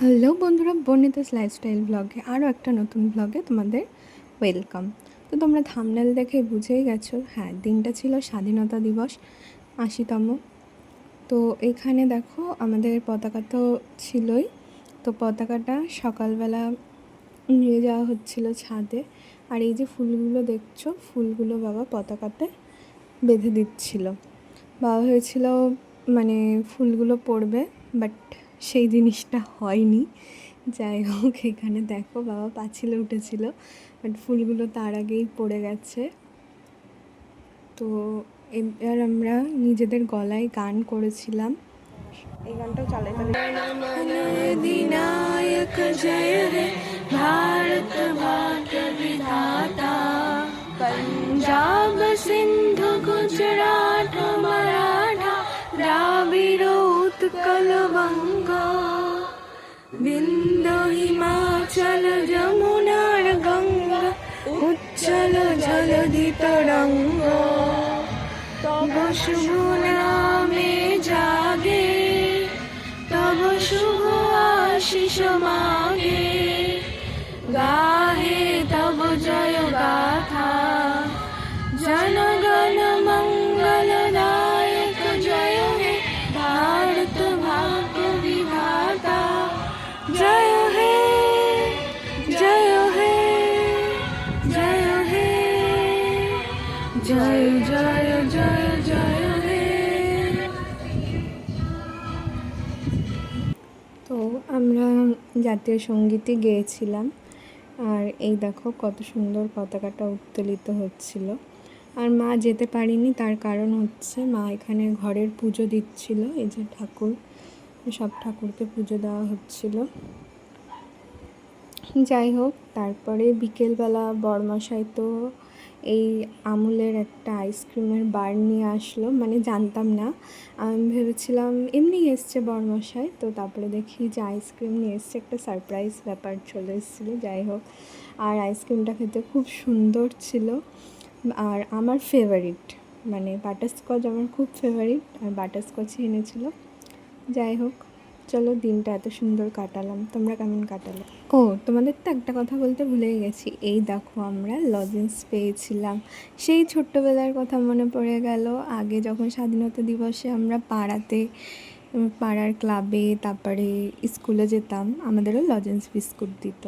Hello বন্ধুরা, বর্ণিতাস lifestyle ব্লগে আরও একটা নতুন ব্লগে তোমাদের ওয়েলকাম। তো তোমরা থাম্বনেল দেখে বুঝেই গেছো, হ্যাঁ, দিনটা ছিল স্বাধীনতা দিবস ৮০তম। তো এখানে দেখো আমাদের পতাকা তো ছিলই, তো পতাকাটা সকালবেলা নিয়ে যাওয়া হচ্ছিল ছাদে। আর এই যে ফুলগুলো দেখছো, ফুলগুলো বাবা পতাকাতে বেঁধে দিচ্ছিল। বাবা হয়েছিল মানে ফুলগুলো পড়বে, বাট সেই জিনিসটা হয়নি। যাই হোক, এখানে দেখো বাবা পাঁচিলে উঠেছিল, বাট ফুলগুলো তার আগেই পড়ে গেছে। তো এবার আমরা নিজেদের গলায় গান করেছিলাম, এই গানটাও চালাই अधिनायक जय हे भारत भाग्य विधाता पंजाब सिंधु गुजरात मराठा द्राविड़ उत्कल बंगा विंध्य हिमाचल जमुनार गंगा उच्चल जलधि तरंगा तब शुभ नामे जागे तब शुभ आशीष मागे गाहे तब जय गाथा जनगण मंगलदायक जय हे भारत भाग्य विधाता जय हे जय हे जय हे जय जय जय जय हे। তো আমরা জাতীয় সঙ্গীতই গেয়েছিলাম। আর এই দেখো কত সুন্দর পতাকাটা উত্তোলিত হচ্ছিল। আর মা যেতে পারিনি, তার কারণ হচ্ছে মা এখানে ঘরের পুজো দিচ্ছিল। এই যে ঠাকুর, সব ঠাকুরকে পুজো দেওয়া হচ্ছিল। যাই হোক, তারপরে বিকেলবেলা বড়মশাই তো এই আমুলের একটা আইসক্রিমের বার নিয়ে আসলো, মানে জানতাম না, আমি ভেবেছিলাম এমনি এসছে বড়মশাই, তো তারপরে দেখি যে আইসক্রিম নিয়ে এসছে, একটা সারপ্রাইজ ব্যাপার চলে এসেছিলো। যাই হোক, আর আইসক্রিমটা খেতে খুব সুন্দর ছিল। আর আমার ফেভারিট মানে বাটারস্কচ, আমার খুব ফেভারিট, আর বাটারস্কচই এনেছিল। যাই হোক, চলো, দিনটা এত সুন্দর কাটালাম। তোমরা কেমন কাটালে? ও, তোমাদের তো একটা কথা বলতে ভুলেই গেছি, এই দেখো আমরা লজেন্স পেয়েছিলাম। সেই ছোট্টবেলার কথা মনে পড়ে গেল। আগে যখন স্বাধীনতা দিবসে আমরা পাড়ার ক্লাবে, তারপরে স্কুলে যেতাম, আমাদেরও লজেন্স বিস্কুট দিত।